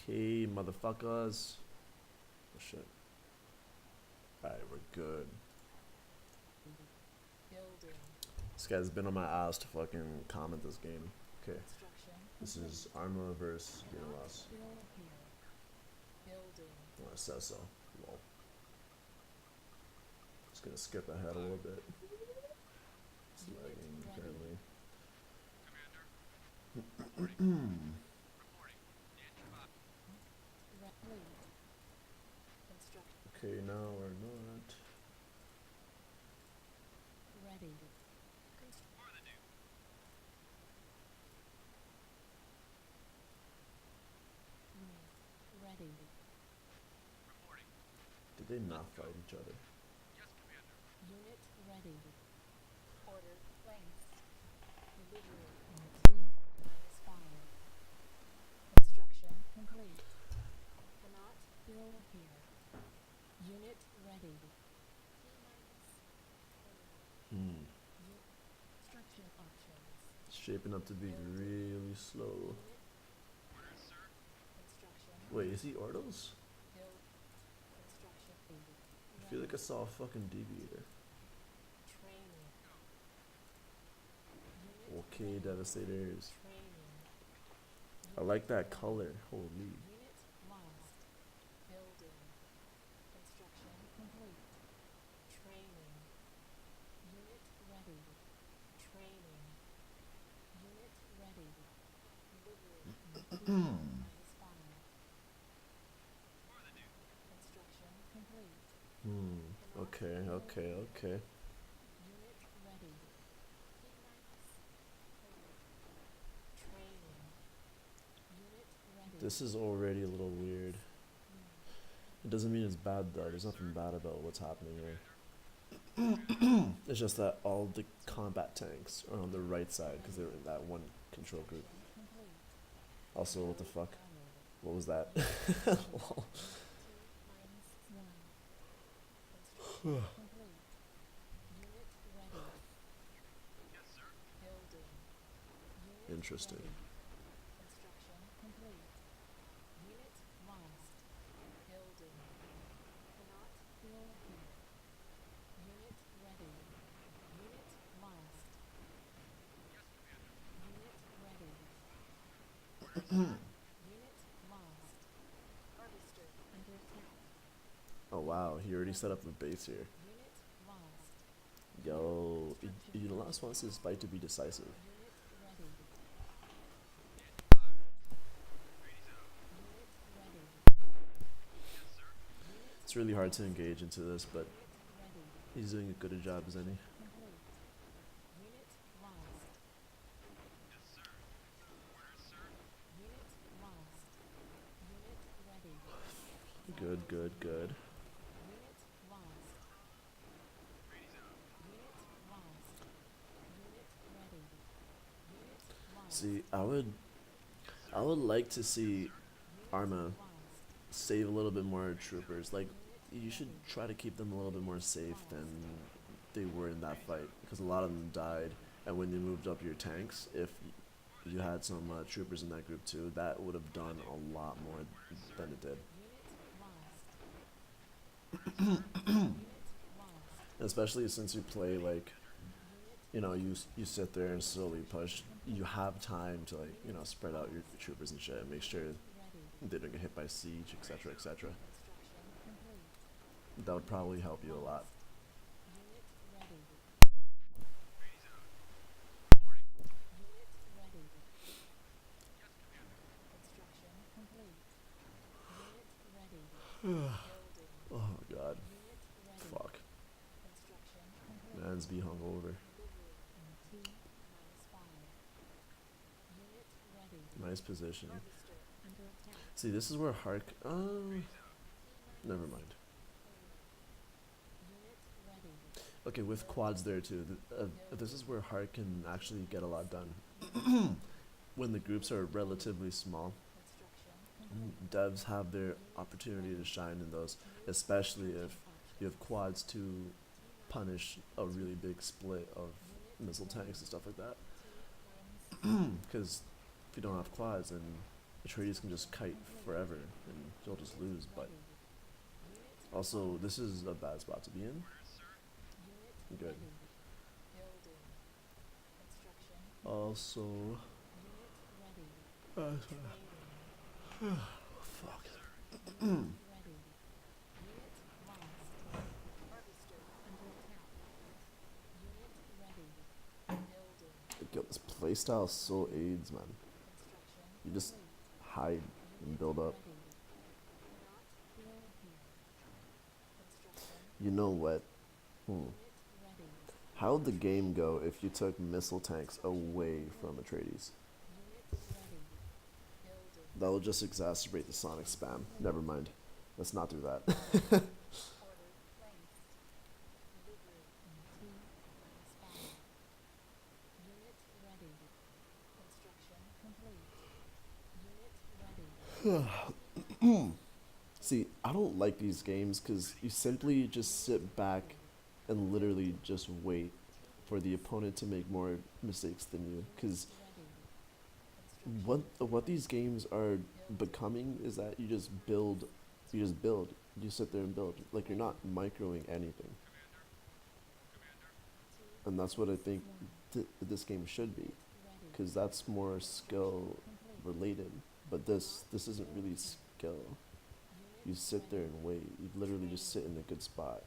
Okay, motherfuckers. Oh shit. Alright, we're good. Building. This guy's been on my ass to fucking comment this game. Okay, Construction. this is Arma versus Unilas. Build here. Building. Well, it says so. Lol. Just gonna skip ahead a little bit. It's lagging apparently. Lead. Construction. Okay, now we're not. Ready. Ready. Did they not fight each other? Unit ready. Order placed. Delivery in -5. Construction complete. Cannot build here. Unit ready. Hmm. Construction options. It's shaping up to be really slow. Construction. Wait, is he Ordos? Build. Construction. I feel like I saw a fucking deviator. Training. Okay, Devastators. Training. I like that color. Holy. Unit lost. Building. Construction complete. Training. Unit ready. Training. Unit ready. Delivery. -5. Construction complete. Okay, okay, okay. Unit ready. Training. Unit ready. This is already a little weird. It doesn't mean it's bad though. There's nothing bad about what's happening here. It's just that all the combat tanks are on the right side because they're in that one control group. Complete. Also, what the fuck? Downloaded. What was that? Lol. Complete. Unit ready. Building. Unit Interesting. ready. Construction complete. Unit lost. Building. Cannot build here. Unit ready. Unit lost. Unit ready. Unit lost. Harvester under attack. Oh wow, he already set up the base here. Unit lost. Yo, the last one says fight to be decisive. Unit ready. Unit ready. It's really hard to engage into this, but Ready. he's doing as good a job as any. Complete. Unit lost. Unit lost. Unit ready. Good, good, good. Unit lost. Unit lost. Unit ready. Unit lost. See, I would like to see Arma Lost. save a little bit more troopers. Like, you should try to keep them a little bit more safe than they were in that fight, because a lot of them died. And when you moved up your tanks, if you had some troopers in that group too, that would have done a lot more than it did. Unit lost. Unit lost. Especially since you play like, you sit there and slowly push. You have time to spread out your troopers and shit, and make sure Ready. they don't get hit by siege, etc., etc. Construction complete. That would probably help you a lot. Unit ready. Unit ready. Construction complete. Unit ready. Building. Oh my god, Unit ready. fuck. Construction complete. Man's be hungover. Delivery in T-5. Unit ready. Nice position. Harvester under attack. See, this is where Hark. Never mind. Unit ready. Okay, with quads there too. This is where Hark can actually get a lot done. When the groups are relatively small, Construction complete. devs have their opportunity to shine in those, especially if you have quads to punish a really big split of missile tanks and stuff like that. Because if you don't have quads, then Atreides can just kite forever and you'll just lose. But also, this is a bad spot to be in. Good. Also, fuck. Yo, this playstyle so aids, man. You just hide and build up. You know what? Hmm. How would the game go if you took missile tanks away from Atreides? That will just exacerbate the sonic spam. Never mind. Let's not do that. See, I don't like these games because you simply just sit back and literally just wait for the opponent to make more mistakes than you. Because what these games are becoming is that you just build, you sit there and build. Like you're not microing anything, and that's what I think this game should be, because that's more skill related. But this isn't really skill. You sit there and wait. You literally just sit in a good spot.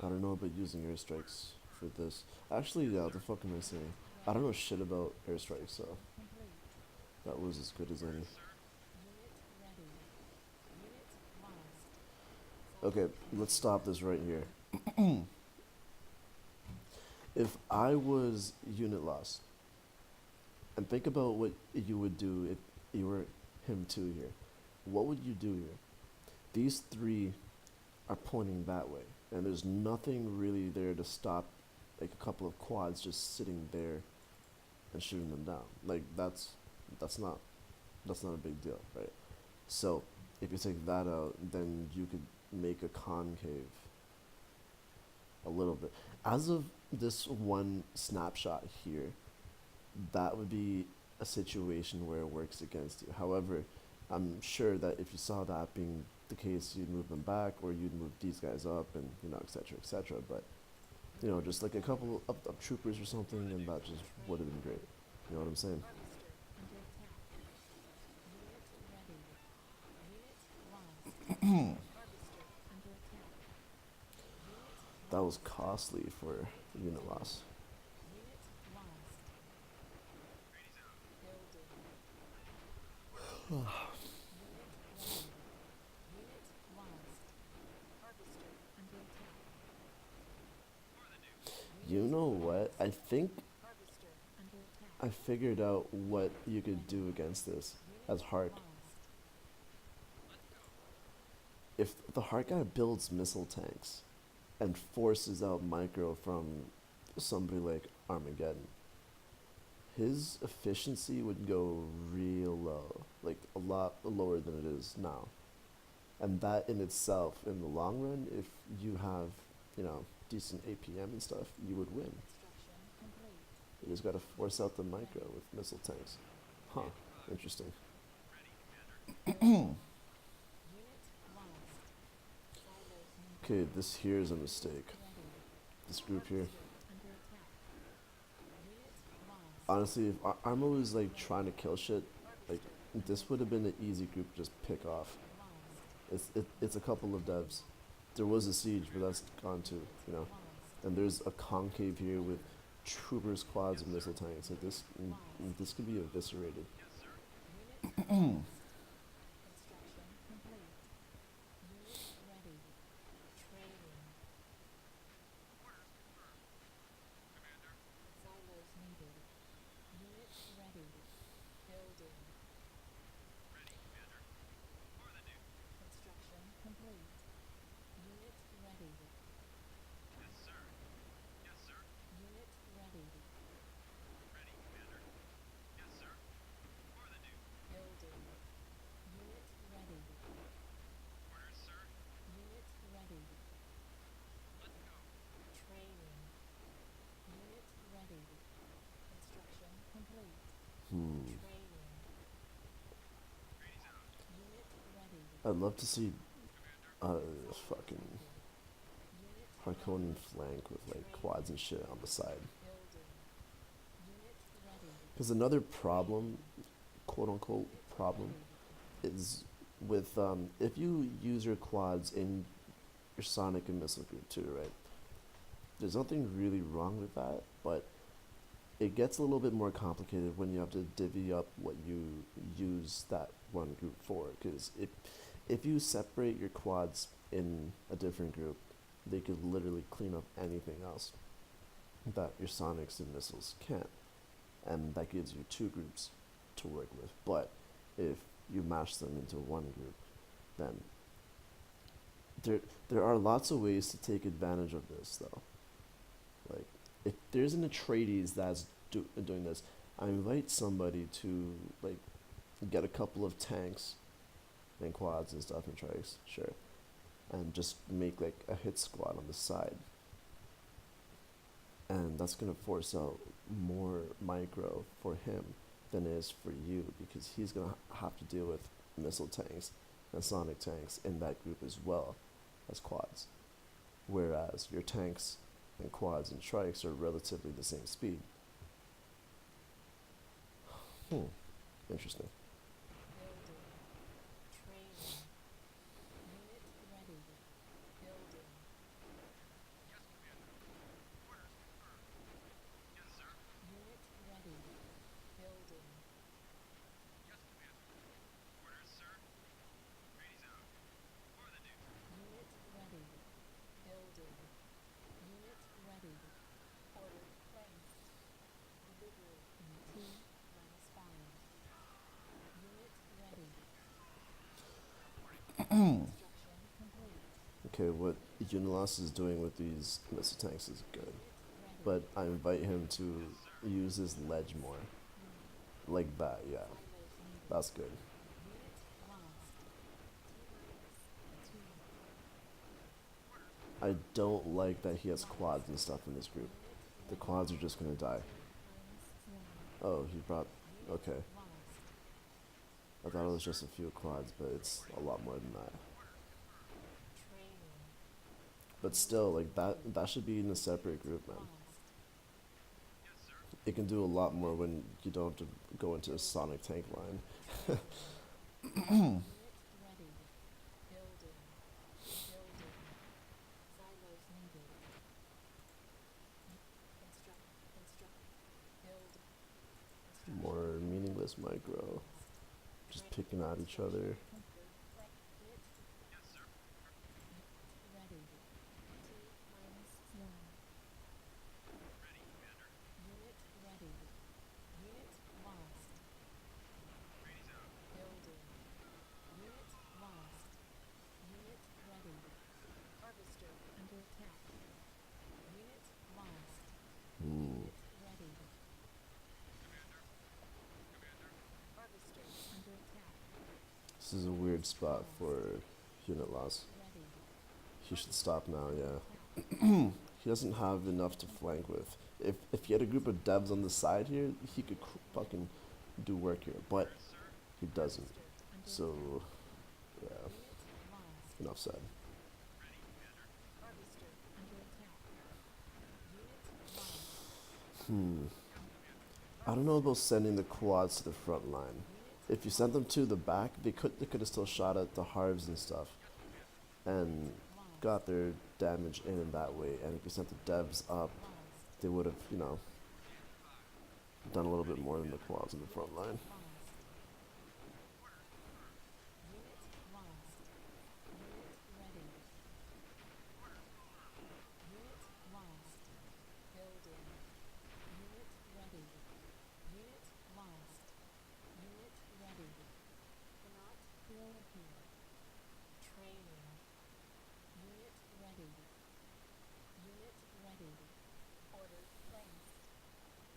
I don't know about using airstrikes for this. Actually, yeah, what the fuck am I saying? I don't know shit about airstrikes, so that was as good as any. Okay, let's stop this right here. If I was unit lost, and think about what you would do if you were him too here, what would you do here? These three are pointing that way, and there's nothing really there to stop like a couple of quads just sitting there and shooting them down. Like that's not that's not a big deal, right? So if you take that out, then you could make a concave a little bit. As of this one snapshot here, that would be a situation where it works against you. However, I'm sure that if you saw that being the case, you'd move them back or you'd move these guys up and, you know, etc., etc. But, you know, just like a couple of troopers or something, and that just would have been great. You know what I'm saying? That was costly for unit loss. You know what? I think I figured out what you could do against this as Heart. If the Heart guy builds missile tanks and forces out micro from somebody like Armageddon, his efficiency would go real low, like a lot lower than it is now. And that in itself, in the long run, if you have, you know, decent APM and stuff, you would win. You just gotta force out the micro with missile tanks. Huh, interesting. Okay, this here is a mistake. This group here. Honestly, if Arma was like trying to kill shit, like this would have been an easy group to just pick off. It's a couple of devs. There was a siege, but that's gone too, you know. And there's a concave here with troopers, quads, and missile tanks. Like this could be eviscerated. I'd love to see fucking Unit Harkonnen flank with like quads and shit on the side. building. Unit ready. Because another problem, quote unquote problem, is with if you use your quads in your sonic and missile group too, right? There's nothing really wrong with that, but it gets a little bit more complicated when you have to divvy up what you use that one group for. Because if you separate your quads in a different group, they could literally clean up anything else that your sonics and missiles can't, and that gives you two groups to work with. But if you mash them into one group, then there are lots of ways to take advantage of this though. Like if there's an Atreides that's doing this, I invite somebody to like get a couple of tanks and quads and stuff and trikes, sure, and just make like a hit squad on the side, and that's gonna force out more micro for him than it is for you because he's gonna have to deal with missile tanks and sonic tanks in that group as well as quads. Whereas your tanks and quads and trikes are relatively the same speed. Interesting. Building. Training. Unit ready. Building. Unit ready. Building. Unit ready. Building. Unit ready. Order placed. Delivery in T-5. Unit ready. Construction complete. Okay, what Unilas is doing with these missile tanks is good, Unit ready. but I invite him to use his ledge more, like that. Yeah, Silos needed. that's good. Unit lost. T-2. I don't like that he has quads and stuff in this group. The Unit quads are just gonna die. -1. Oh, he brought. Unit Okay, lost. I thought it was just a few quads, but it's a lot more than that. Training. But still, like that should be in a separate group, man. Lost. It can do a lot more when you don't have to go into a sonic tank line. Unit ready. Building. Building. Silos needed. Construct. Build. Construction. More meaningless micro, just picking at each other. Complete. Unit ready. T-1. Unit ready. Unit lost. Building. Unit lost. Unit ready. Harvester under attack. Unit lost. Hmm. Unit ready. Harvester under attack. This is a weird spot for unit loss. Ready. He should stop now. Yeah. Attack. He doesn't have enough to flank with. If he had a group of devs on the side here, he could fucking do work here, but he doesn't. Harvester under So, yeah, attack. Unit lost. enough said. Harvester under attack. Unit lost. Hmm. I don't know about sending the quads to the front line. Unit If you sent them to the back, they could have still shot at the harves and stuff, and lost. got their damage in that way. And if you sent the devs up, Lost. they would have, done a little bit more than the quads in the front line. Lost. Unit lost. Unit ready. Unit lost. Building. Unit ready. Unit lost. Unit ready. Cannot build here. Training. Unit ready. Unit ready. Order placed.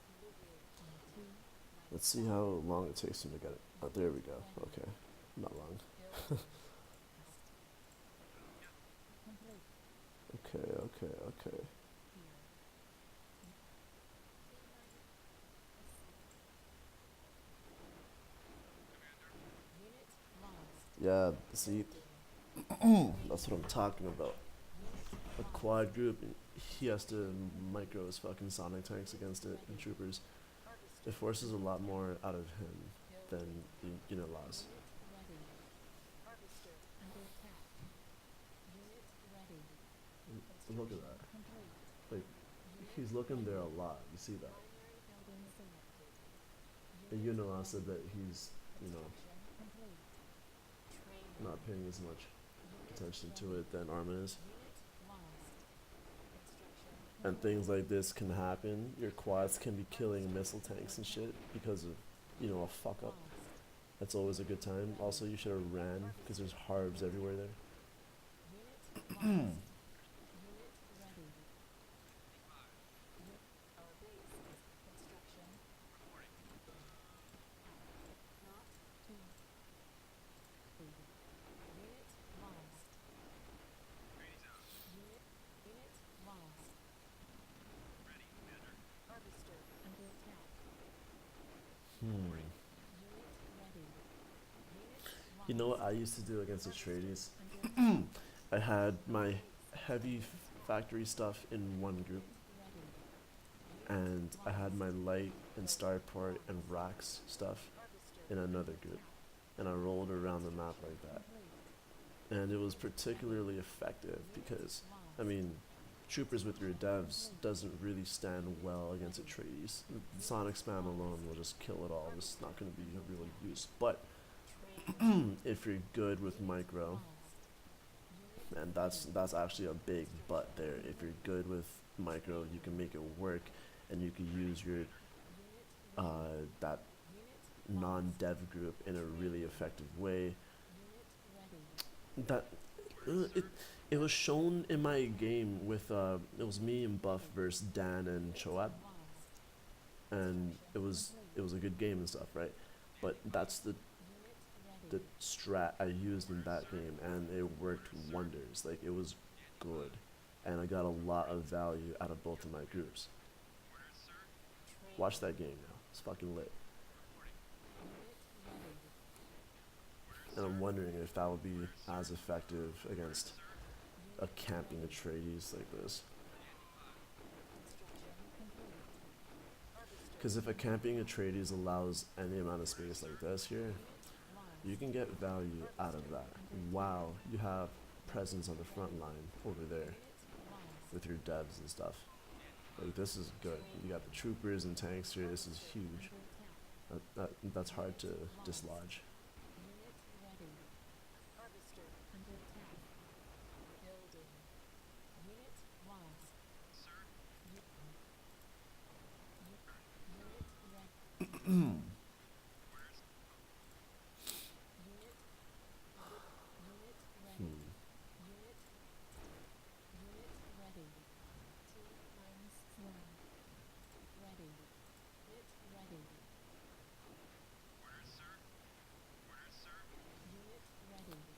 Delivery in Let's see how long it takes him to get it. Oh, there we go. Okay, not long. Build. Complete. Okay. Here. Unit lost. Yeah, see, that's what I'm talking about. A quad group, he has to micro his fucking sonic tanks against it and troopers. It forces a lot more out of him than unit loss. Look at that. Like, he's looking there a lot. You see that? And unit loss said that he's, you know, not paying as much attention to it than Arma is. And things like this can happen. Your quads can be killing missile tanks and shit because of, a fuck up. That's always a good time. Also, you should have ran because there's harbs everywhere there. Hmm. You know what I used to do against the tradies? I had my heavy factory stuff in one group, and I had my light and starport and racks stuff in another group, and I rolled around the map like that. And it was particularly effective because, I mean, troopers with your devs doesn't really stand well against a tradies. Sonic spam alone will just kill it all. It's not going to be a real use. But if you're good with micro, and that's actually a big but there. If you're good with micro, you can make it work, and you can use your that non-dev group in a really effective way. That it it was shown in my game with it was me and Buff versus Dan and Choab, and it was a good game and stuff, right? But that's the strat I used in that game, and it worked wonders. Like, it was good, and I got a lot of value out of both of my groups. Watch that game now. It's fucking lit. And I'm wondering if that would be as effective against a camping Atreides like this. Because if a camping Atreides allows any amount of space like this here, you can get value out of that. Wow, you have presence on the front line over there with your devs and stuff. Like, this is good. You got the troopers and tanks here. This is huge. That's hard to dislodge. Hmm.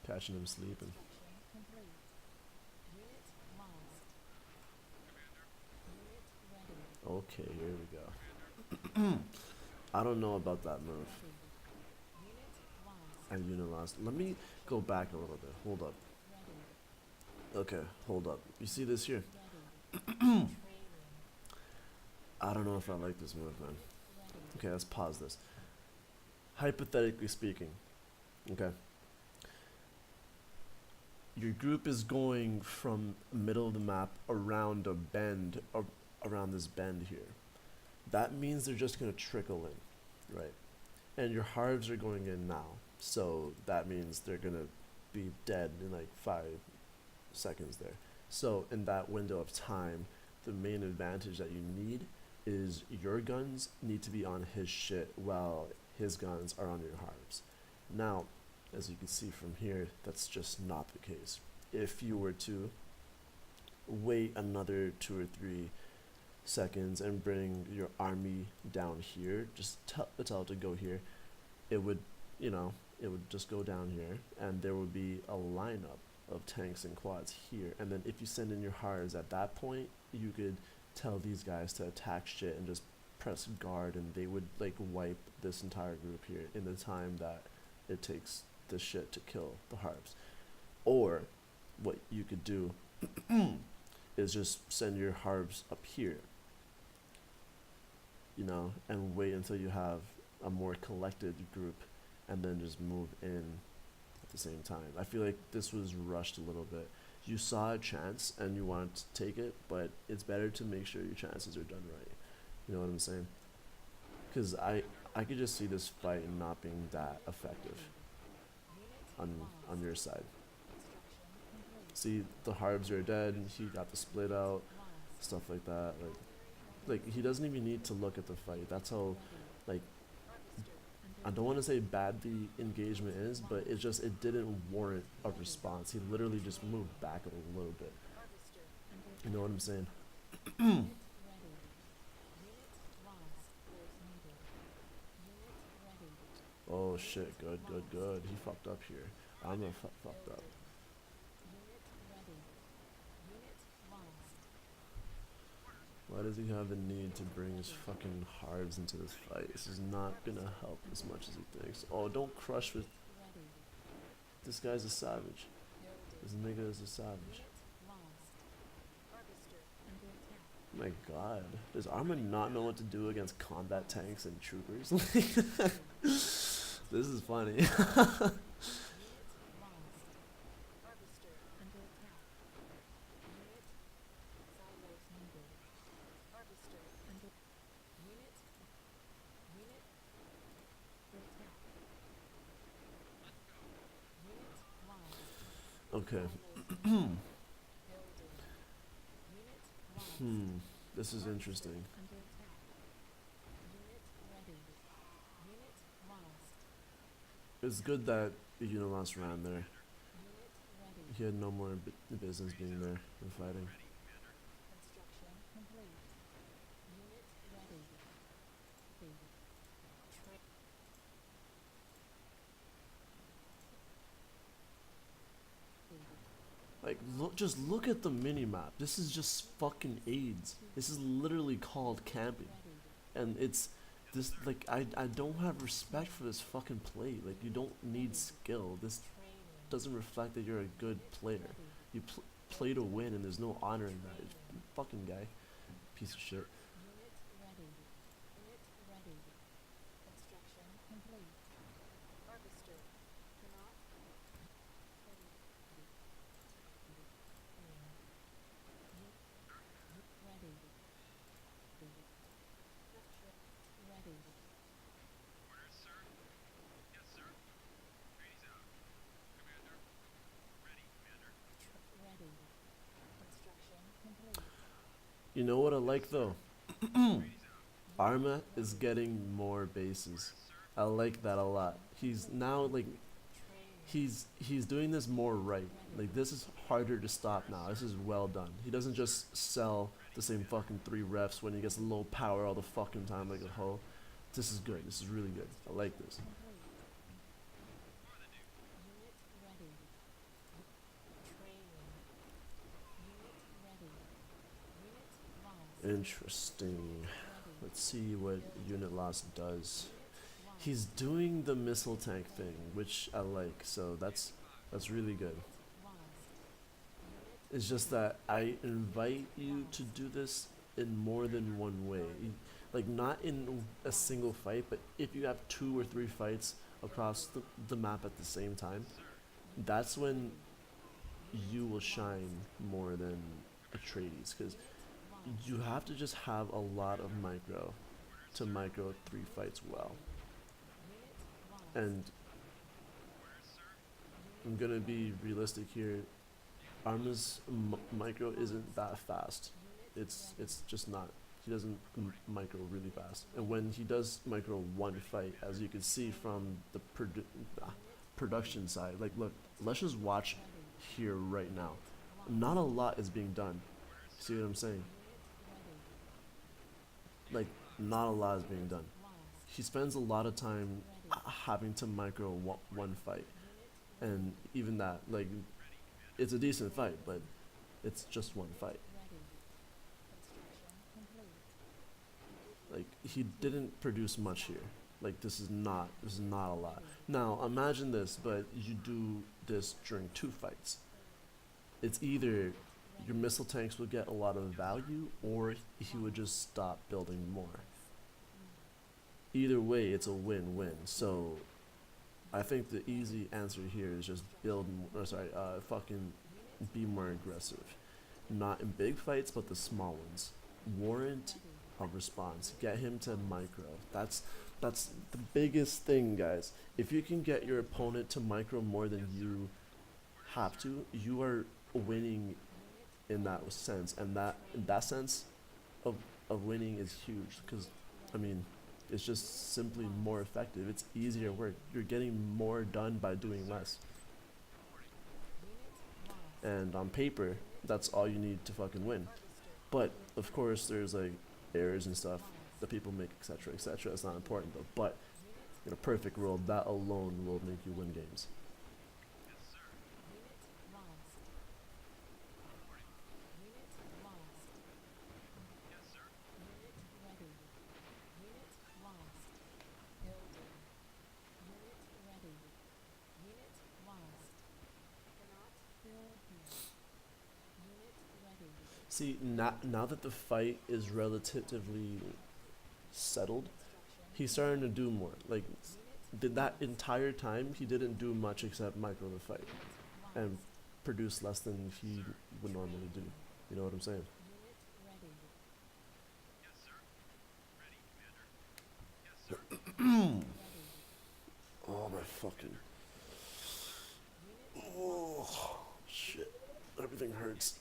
Catching him sleeping. Okay, here we go. I don't know about that move. And Unilost. Let me go back a little bit. Hold up. Okay, hold up. You see this here? I don't know if I like this move, man. Okay, let's pause this. Hypothetically speaking, okay, your group is going from middle of the map around a bend, around this bend here. That means they're just gonna trickle in, right? And your harves are going in now, so that means they're gonna be dead in like 5 seconds there. So in that window of time, the main advantage that you need is your guns need to be on his shit while his guns are on your harps. Now, as you can see from here, that's just not the case. If you were to wait another 2 or 3 seconds and bring your army down here, just tell it to go here, it would, it would just go down here, and there would be a lineup of tanks and quads here. And then if you send in your hards at that point, you could tell these guys to attack shit and just press guard, and they would like wipe this entire group here in the time that it takes this shit to kill the harps. Or what you could do is just send your harps up here, you know, and wait until you have a more collected group and then just move in at the same time. I feel like this was rushed a little bit. You saw a chance and you want to take it, but it's better to make sure your chances are done right. You know what I'm saying? Because I could just see this fight not being that effective on on your side. See, the Harbs are dead. He got the split out, stuff like that. Like he doesn't even need to look at the fight. That's how, like, I don't want to say bad the engagement is, but it didn't warrant a response. He literally just moved back a little bit. You know what I'm saying? Oh shit! Good, good, good. He fucked up here. I'm gonna fucked up. Why does he have the need to bring his fucking Harbs into this fight? This is not gonna help as much as he thinks. Oh, don't crush with. This guy's a savage. This nigga is a savage. My god. Does Arma not know what to do against combat tanks and troopers? This is funny. Okay. This is interesting. It's good that Unilas ran there. He had no more business being there and fighting. Like, just look at the mini map. This is just fucking AIDS. This is literally called camping, and it's this like I don't have respect for this fucking play. Like, you don't need skill. This doesn't reflect that you're a good player. You play to win, and there's no honor in that. Fucking guy, piece of shit. You know what I like though? Arma is getting more bases. I like that a lot. He's now like he's doing this more right. Like, this is harder to stop now. This is well done. He doesn't just sell the same fucking 3 refs when he gets low power all the fucking time like a hoe. This is good. This is really good. I like this. Interesting. Let's see what unit loss does. He's doing the missile tank thing, which I like. So that's really good. It's just that I invite you to do this in more than one way. Like, not in a single fight, but if you have 2 or 3 fights across the map at the same time, that's when you will shine more than Atreides, because you have to just have a lot of micro to micro 3 fights well. And I'm gonna be realistic here. Arma's micro isn't that fast. It's just not. He doesn't micro really fast. And when he does micro one fight, as you can see from the production side, like, look, let's just watch here right now. Not a lot is being done. See what I'm saying? Like, not a lot is being done. He spends a lot of time having to micro one fight, and even that, like, it's a decent fight, but it's just one fight. Like, he didn't produce much here. Like this is not a lot. Now imagine this, but you do this during two fights. It's either your missile tanks will get a lot of value, or he would just stop building more. Either way, it's a win-win. So I think the easy answer here is just build. Or sorry, fucking be more aggressive. Not in big fights, but the small ones. Warrant a response. Get him to micro. That's the biggest thing, guys. If you can get your opponent to micro more than you have to, you are winning in that sense, and that in that sense of winning is huge. Because, I mean, it's just simply more effective. It's easier work. You're getting more done by doing less. And on paper, that's all you need to fucking win. But of course, there's like errors and stuff that people make, etc., etc. It's not important though. But in a perfect world, that alone will make you win games. See, now that the fight is relatively settled, he's starting to do more. Like, did that entire time he didn't do much except micro the fight and produce less than he would normally do. You know what I'm saying? Oh my fucking. Oh shit! Everything hurts.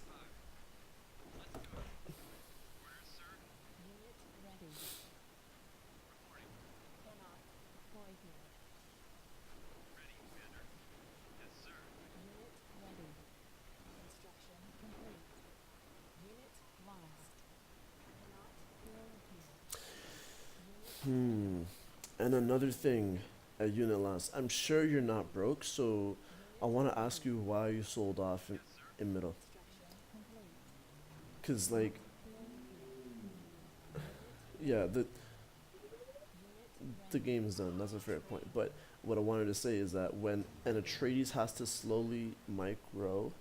Hmm. And another thing, at unit loss. I'm sure you're not broke, so I want to ask you why you sold off in middle. Cause like, yeah, the game's done. That's a fair point. But what I wanted to say is that when an Atreides has to slowly micro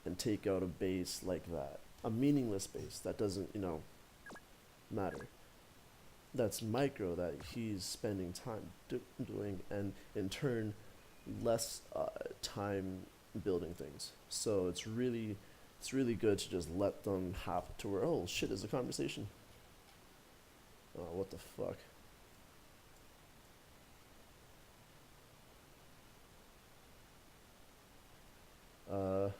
and take out a base like that, a meaningless base that doesn't, matter. That's micro that he's spending time doing, and in turn, less time building things. So it's really good to just let them happen to where, oh shit, is a conversation. Oh, what the fuck. Uh,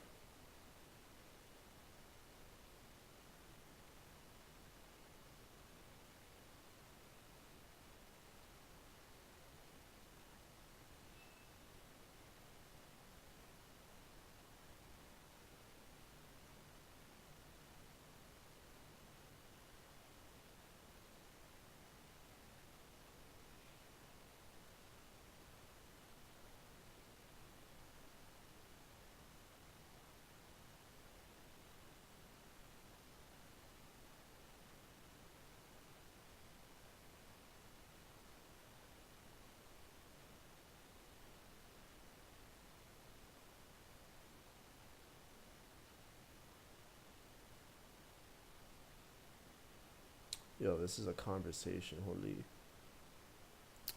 Yo, this is a conversation. Holy.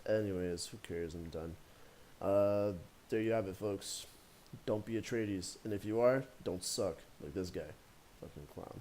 Anyways, who cares? I'm done. Uh, there you have it, folks. Don't be Atreides, and if you are, don't suck like this guy, fucking clown.